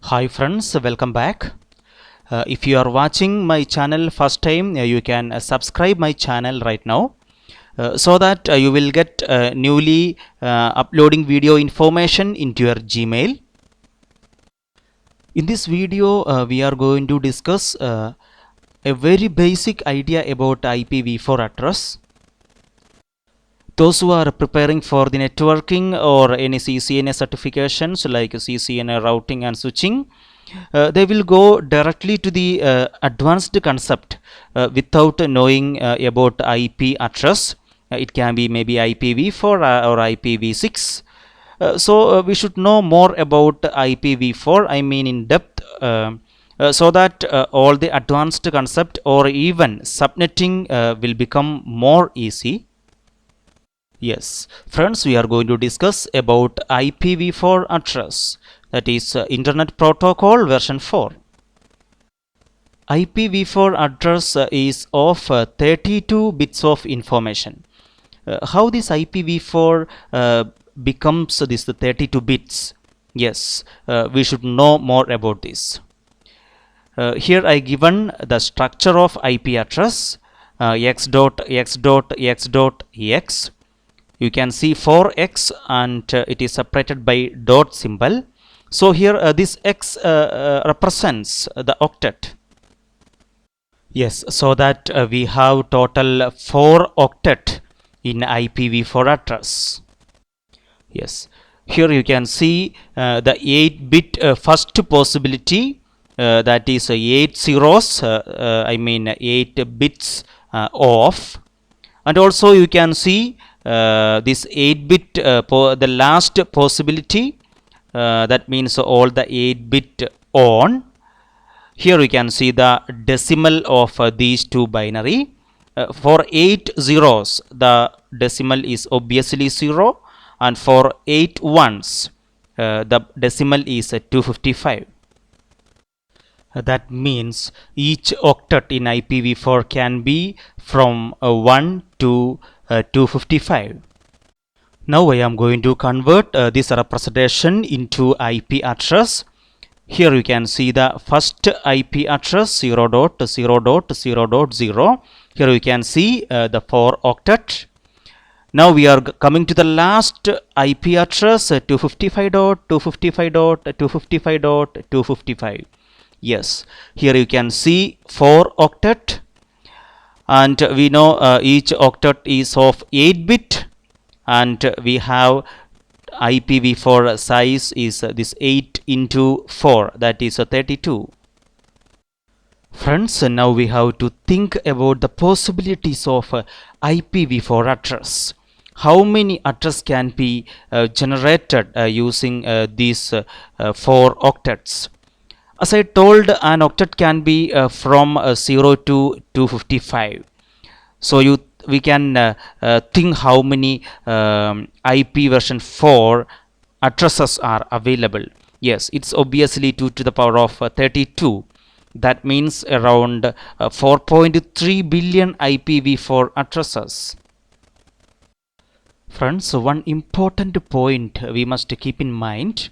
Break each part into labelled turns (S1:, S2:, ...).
S1: Hi friends, welcome back. If you are watching my channel first time, you can subscribe my channel right now so that you will get newly uploading video information into your Gmail. In this video, we are going to discuss a very basic idea about IPv4 address. Those who are preparing for the networking or any CCNA certifications like CCNA routing and switching, they will go directly to the advanced concept without knowing about IP address. It can be maybe IPv4 or IPv6. So we should know more about IPv4, I mean in depth, so that all the advanced concept or even subnetting will become more easy. Yes, friends, we are going to discuss about IPv4 address, that is Internet Protocol version 4. IPv4 address is of 32 bits of information. How this IPv4 becomes this 32 bits? Yes, we should know more about this. Here I given the structure of IP address x.x.x.x. You can see 4x and it is separated by dot symbol. So here this x represents the octet. Yes, so that we have total 4 octet in IPv4 address. Yes, here you can see the 8-bit first possibility, that is 8 zeros, I mean 8 bits off, and also you can see this 8-bit the last possibility, that means all the 8-bit on. Here we can see the decimal of these two binary. For 8 zeros the decimal is obviously 0, and for 8 ones the decimal is 255. That means each octet in IPv4 can be from 1 to 255. Now I am going to convert this representation into IP address. Here you can see the first IP address 0.0.0.0. Here you can see the 4 octet. Now we are coming to the last IP address 255.255.255.255. Yes, here you can see 4 octet, and we know each octet is of 8-bit, and we have IPv4 size is this 8 into 4, that is 32. Friends, now we have to think about the possibilities of IPv4 address. How many address can be generated using these 4 octets? As I told, an octet can be from 0 to 255. So we can think how many IP version 4 addresses are available. Yes, it's obviously 2 to the power of 32. That means around 4.3 billion IPv4 addresses. Friends, one important point we must keep in mind.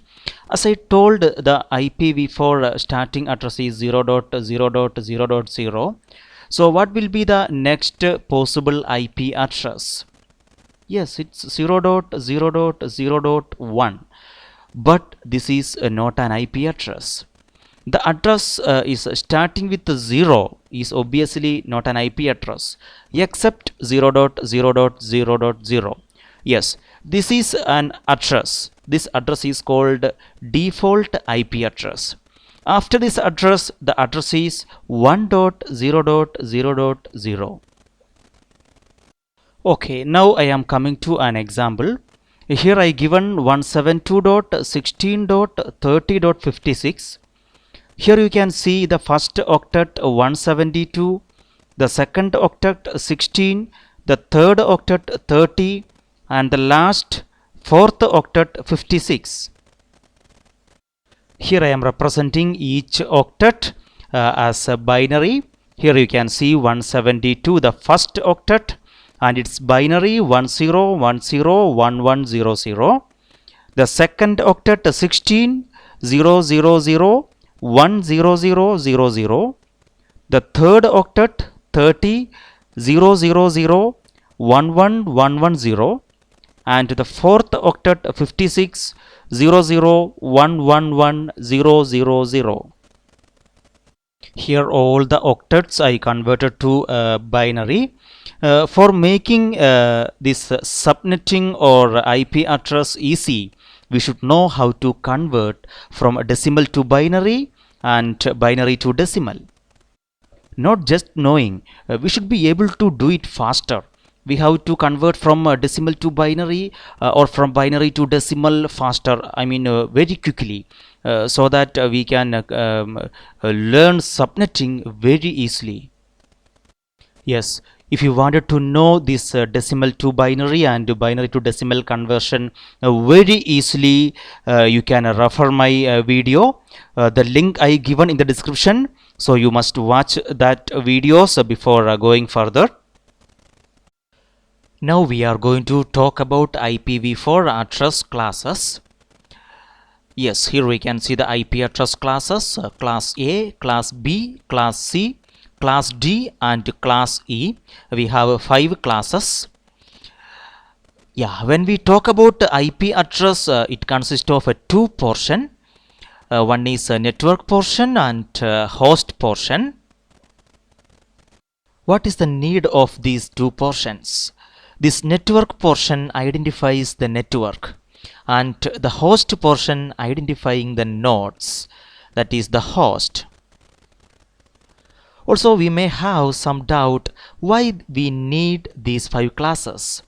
S1: As I told, the IPv4 starting address is 0.0.0.0. So what will be the next possible IP address? Yes, it's 0.0.0.1. But this is not an IP address. The address is starting with 0 is obviously not an IP address, except 0.0.0.0. Yes, this is an address. This address is called default IP address. After this address, the address is 1.0.0.0. Okay, now I am coming to an example. Here I given 172.16.30.56. Here you can see the first octet 172, the second octet 16, the third octet 30, and the last fourth octet 56. Here I am representing each octet as a binary. Here you can see 172, the first octet, and its binary 10101100. The second octet 16, 000100000. The third octet 30 000111110, and the fourth octet 56 001111000. Here all the octets I converted to binary. For making this subnetting or IP address easy, we should know how to convert from a decimal to binary and binary to decimal. Not just knowing, we should be able to do it faster. We have to convert from decimal to binary or from binary to decimal faster, I mean very quickly, so that we can learn subnetting very easily. Yes, if you wanted to know this decimal to binary and binary to decimal conversion very easily, you can refer my video. The link I given in the description. So you must watch that videos before going further. Now we are going to talk about IPv4 address classes. Yes, here we can see the IP address classes, class A, class B, class C, class D and class E. We have 5 classes. Yeah, when we talk about the IP address, it consists of 2 portions. One is a network portion and host portion. What is the need of these 2 portions? This network portion identifies the network and the host portion identifying the nodes, that is the host. Also, we may have some doubt why we need these 5 classes.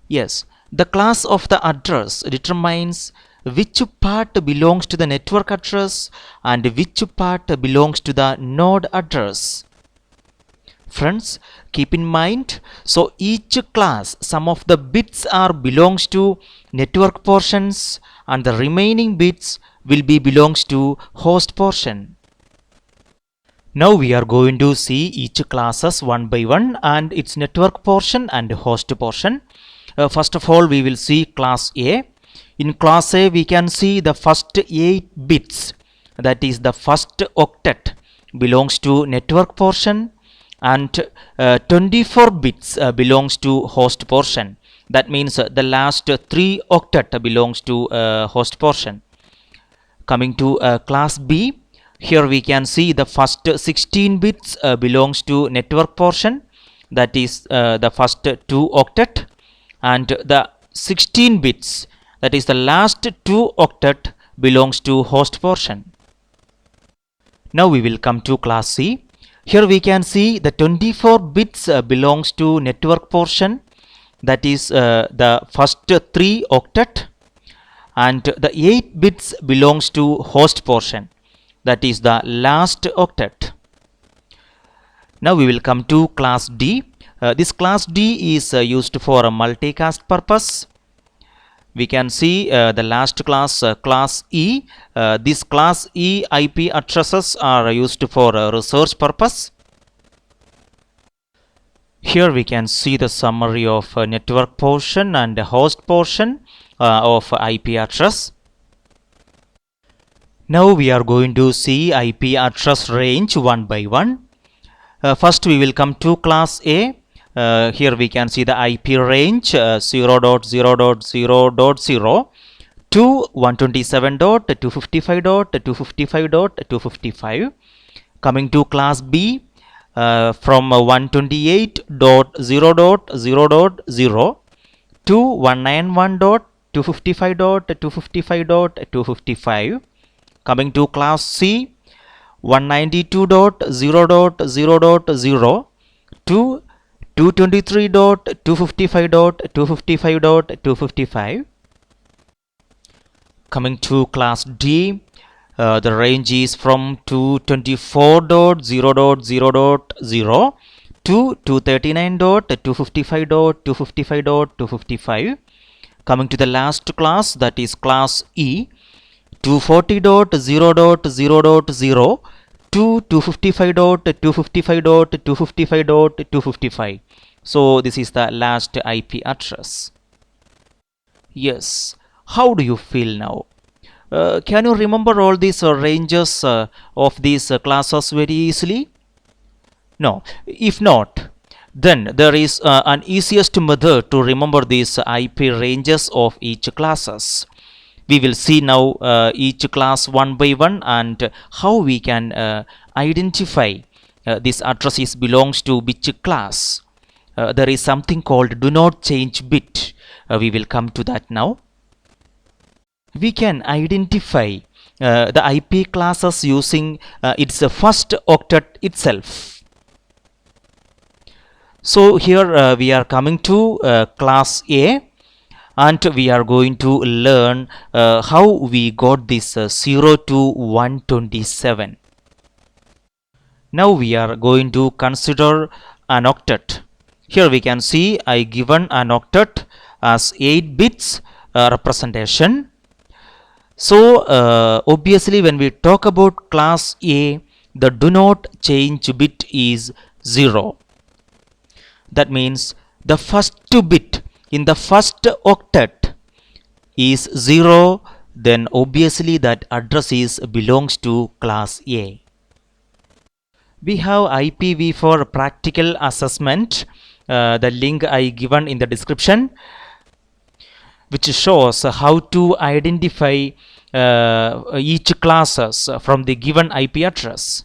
S1: Yes, the class of the address determines which part belongs to the network address and which part belongs to the node address. Friends, keep in mind, so each class, some of the bits are belongs to network portions and the remaining bits will be belongs to host portion. Now we are going to see each classes one by one and its network portion and host portion. First of all, we will see class A. In class A, we can see the first 8 bits, that is the first octet belongs to network portion and 24 bits belongs to host portion. That means the last 3 octet belongs to host portion. Coming to class B, here we can see the first 16 bits belongs to network portion, that is the first 2 octet, and the 16 bits, that is the last 2 octet, belongs to host portion. Now we will come to class C. Here we can see the 24 bits belongs to network portion, that is the first 3 octet, and the 8 bits belongs to host portion, that is the last octet. Now we will come to class D. This class D is used for a multicast purpose. We can see the last class, class E. This class E IP addresses are used for research purpose. Here we can see the summary of network portion and host portion of IP address. Now we are going to see IP address range one by one. First we will come to class A. Here we can see the IP range 0.0.0.0 to 127.255.255.255. Coming to class B, from 128.0.0.0 to 191.255.255.255. Coming to class C, 192.0.0.0 to 223.255.255.255. Coming to class D, the range is from 224.0.0.0 to 239.255.255.255. Coming to the last class, that is class E, 240.0.0.0 to 255.255.255.255. So this is the last IP address. Yes, how do you feel now? Can you remember all these ranges of these classes very easily? No. If not, then there is an easiest method to remember these IP ranges of each classes. We will see now each class one by one and how we can identify this address is belongs to which class. There is something called do not change bit. We will come to that now. We can identify the IP classes using its first octet itself. So here we are coming to class A, and we are going to learn how we got this 0 to 127. Now we are going to consider an octet. Here we can see I given an octet as 8 bits representation. So obviously when we talk about class A, the do not change bit is 0. That means the first bit in the first octet is 0, then obviously that address is belongs to class A. We have IPv4 practical assessment, the link I given in the description, which shows how to identify each classes from the given IP address.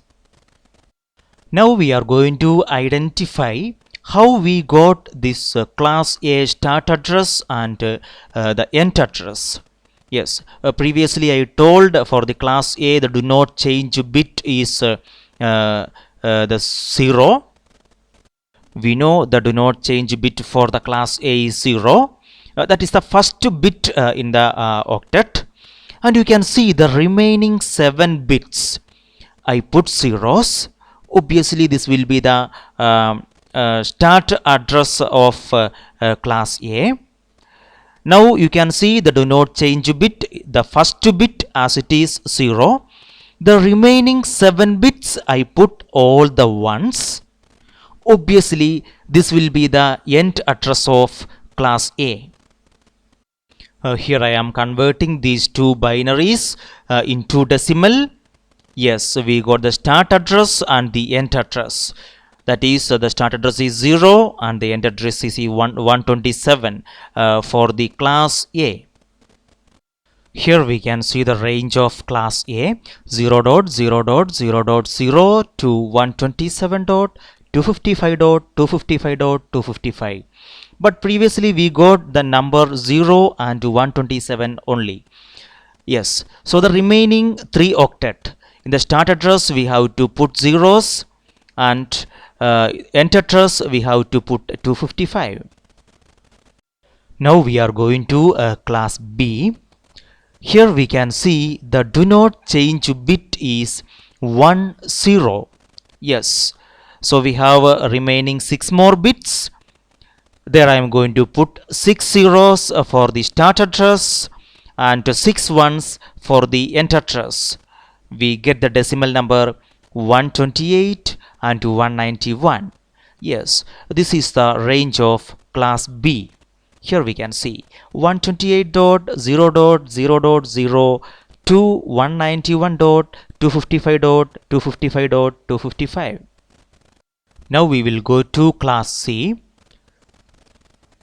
S1: Now we are going to identify how we got this class A start address and the end address. Yes, previously I told for the class A the do not change bit is the 0. We know the do not change bit for the class A is 0. That is the first bit in the octet, and you can see the remaining 7 bits I put zeros. Obviously this will be the start address of class A. Now you can see the do not change bit, the first bit as it is 0. The remaining 7 bits I put all the ones. Obviously this will be the end address of class A. Here I am converting these two binaries into decimal. Yes, we got the start address and the end address. That is the start address is 0 and the end address is 127 for the class A. Here we can see the range of class A 0.0.0.0 to 127.255.255.255. But previously we got the number 0 and 127 only. Yes, so the remaining 3 octet. In the start address we have to put zeros, and end address we have to put 255. Now we are going to class B. Here we can see the do not change bit is 10. Yes, so we have remaining 6 more bits. There I am going to put 6 zeros for the start address and 6 ones for the end address. We get the decimal number 128 and 191. Yes, this is the range of class B. Here we can see 128.0.0.0 to 191.255.255.255. Now we will go to class C.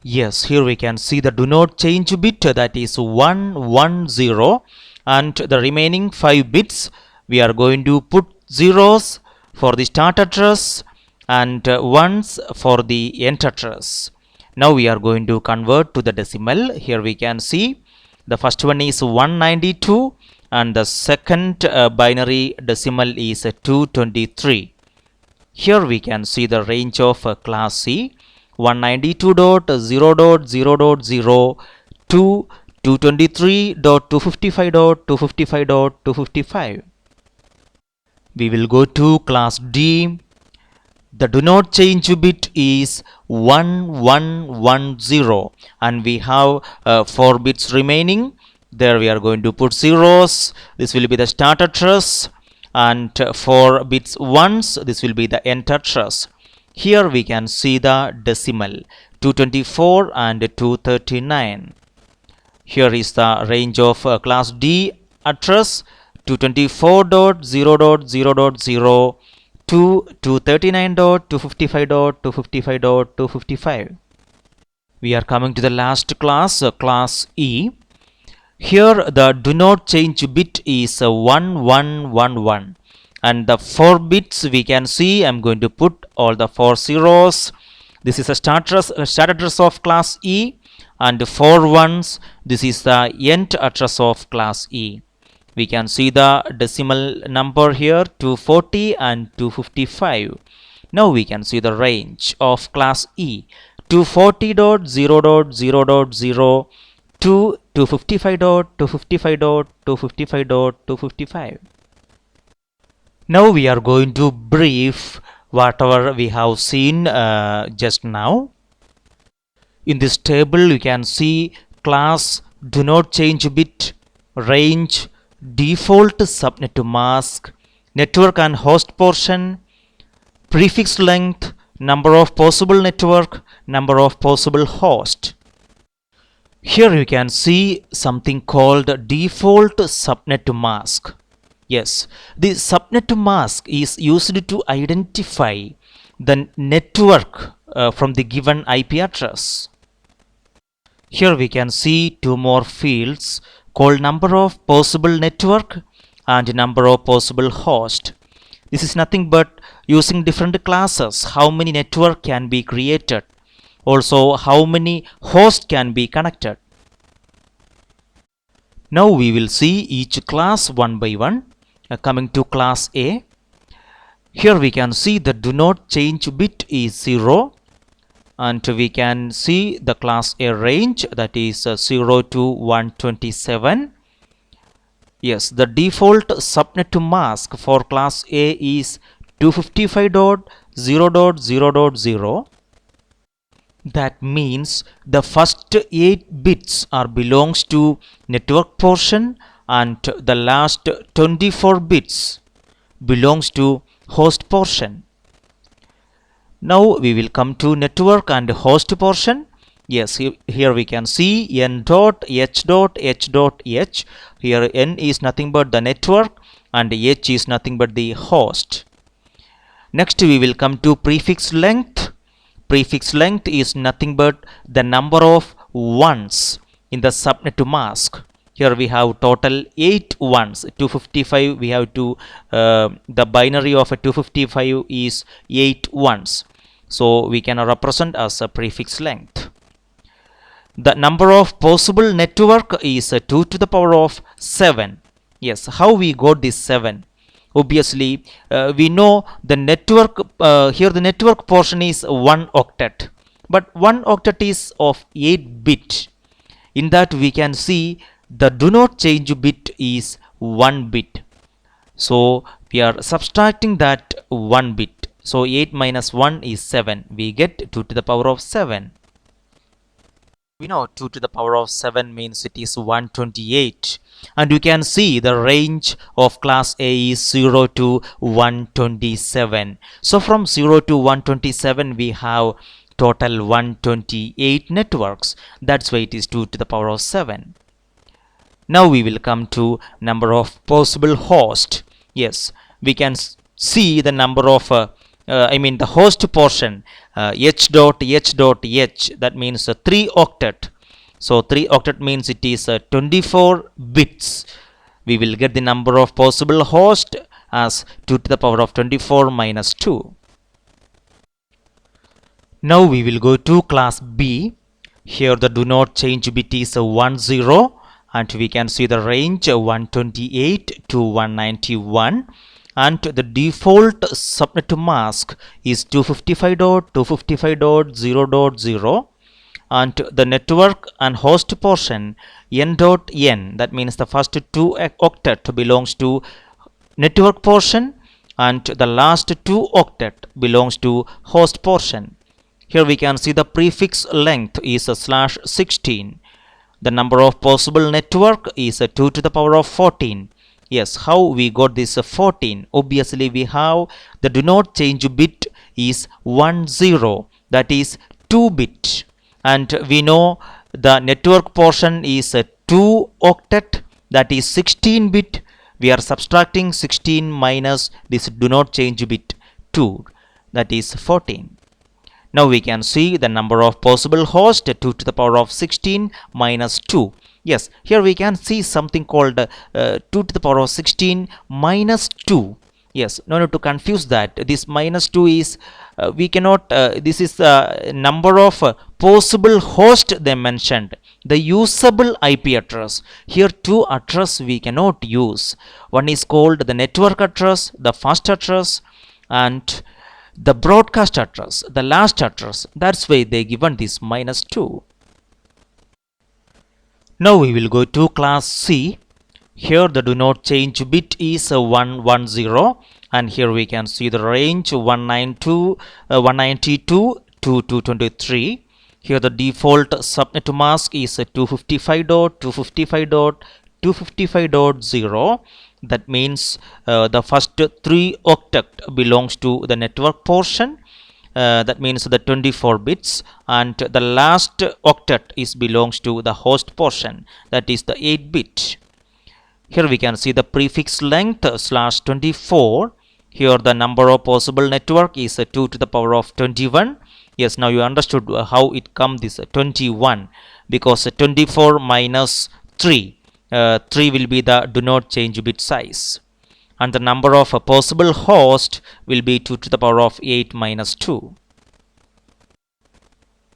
S1: Yes, here we can see the do not change bit, that is 110, and the remaining 5 bits we are going to put zeros for the start address and ones for the end address. Now we are going to convert to the decimal. Here we can see the first one is 192 and the second binary decimal is 223. Here we can see the range of class C 192.0.0.0 to 223.255.255.255. We will go to class D. The do not change bit is 1110 and we have 4 bits remaining. There we are going to put zeros. This will be the start address, and 4 bits ones, this will be the end address. Here we can see the decimal 224 and 239. Here is the range of class D address 224.0.0.0 to 239.255.255.255. We are coming to the last class, class E. Here the do not change bit is 1111, and the 4 bits we can see. I'm going to put all the 4 zeros. This is a start address of class E, and 4 ones. This is the end address of class E. We can see the decimal number here 240 and 255. Now we can see the range of class E 240.0.0.0 to 255.255.255.255. Now we are going to brief whatever we have seen just now. In this table you can see class do not change bit, range, default subnet mask, network and host portion, prefix length, number of possible network, number of possible host. Here you can see something called default subnet mask. Yes, the subnet mask is used to identify the network from the given IP address. Here we can see 2 more fields called number of possible network and number of possible host. This is nothing but using different classes how many network can be created, also how many hosts can be connected. Now we will see each class one by one. Coming to class A, here we can see the do not change bit is 0, and we can see the class A range, that is 0 to 127. Yes, the default subnet mask for class A is 255.0.0.0. That means the first 8 bits are belongs to network portion and the last 24 bits belongs to host portion. Now we will come to network and host portion. Yes, here we can see n dot h dot h dot h. Here n is nothing but the network and h is nothing but the host. Next we will come to prefix length. Prefix length is nothing but the number of ones in the subnet mask. Here we have total 8 ones. 255 we have to the binary of a 255 is 8 ones. So we can represent as a prefix length. The number of possible network is 2 to the power of 7. Yes, how we got this 7? Obviously, we know the network, here the network portion is 1 octet. But 1 octet is of 8 bit. In that we can see the do not change bit is 1 bit. So we are subtracting that 1 bit. So 8 minus 1 is 7. We get 2 to the power of 7. We know 2 to the power of 7 means it is 128. And you can see the range of class A is 0 to 127. So from 0 to 127 we have total 128 networks. That's why it is 2 to the power of 7. Now we will come to number of possible host. Yes, we can see the number of the host portion h dot h dot h, that means 3 octet. So 3 octet means it is 24 bits. We will get the number of possible host as 2 to the power of 24 minus 2. Now we will go to class B. Here the do not change bit is 10, and we can see the range 128 to 191. And the default subnet mask is 255.255.0.0, and the network and host portion n dot n, that means the first 2 octet belongs to network portion and the last 2 octet belongs to host portion. Here we can see the prefix length is /16. The number of possible network is 2 to the power of 14. Yes, how we got this 14? Obviously we have the do not change bit is 10, that is 2 bit, and we know the network portion is 2 octet, that is 16 bit. We are subtracting 16 minus this do not change bit 2, that is 14. Now we can see the number of possible hosts, 2 to the power of 16 minus 2. Yes, here we can see something called 2 to the power of 16 minus 2. Yes, no need to confuse that. This minus 2 is, we cannot, this is the number of possible hosts they mentioned. The usable IP address. Here two address we cannot use. One is called the network address, the first address, and the broadcast address, the last address. That's why they given this minus 2. Now we will go to class C. Here the do not change bit is 110, and here we can see the range 192 to 223. Here the default subnet mask is 255.255.255.0. That means the first 3 octet belongs to the network portion. That means the 24 bits, and the last octet is belongs to the host portion, that is the 8 bit. Here we can see the prefix length /24. Here the number of possible network is 2 to the power of 21. Yes, now you understood how it come this 21, because 24 minus 3, 3 will be the do not change bit size, and the number of possible host will be 2 to the power of 8 minus 2.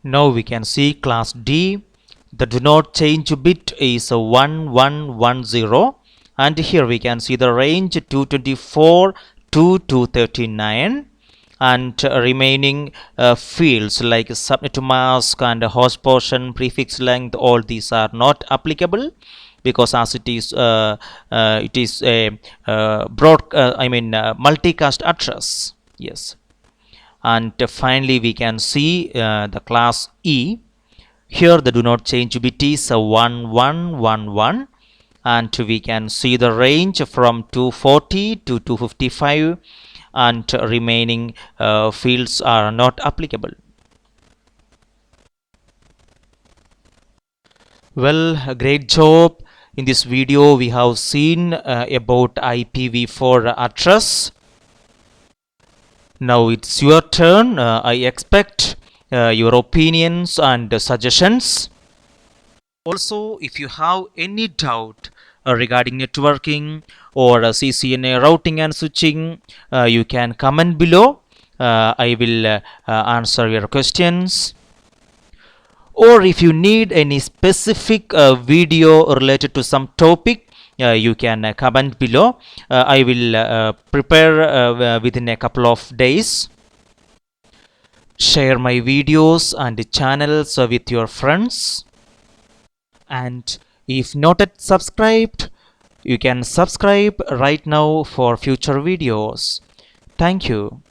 S1: Now we can see class D. The do not change bit is 1110, and here we can see the range 224 to 239, and remaining fields like subnet mask and host portion, prefix length, all these are not applicable, because as it is a multicast address. Yes, and finally we can see the class E. Here the do not change bit is 1111, and we can see the range from 240 to 255, and remaining fields are not applicable. Well, great job. In this video we have seen about IPv4 address. Now it's your turn. I expect your opinions and suggestions. Also, if you have any doubt regarding networking or CCNA routing and switching, you can comment below. I will answer your questions. Or if you need any specific video related to some topic, you can comment below. I will prepare within a couple of days. Share my videos and channels with your friends. And if not yet subscribed, you can subscribe right now for future videos. Thank you.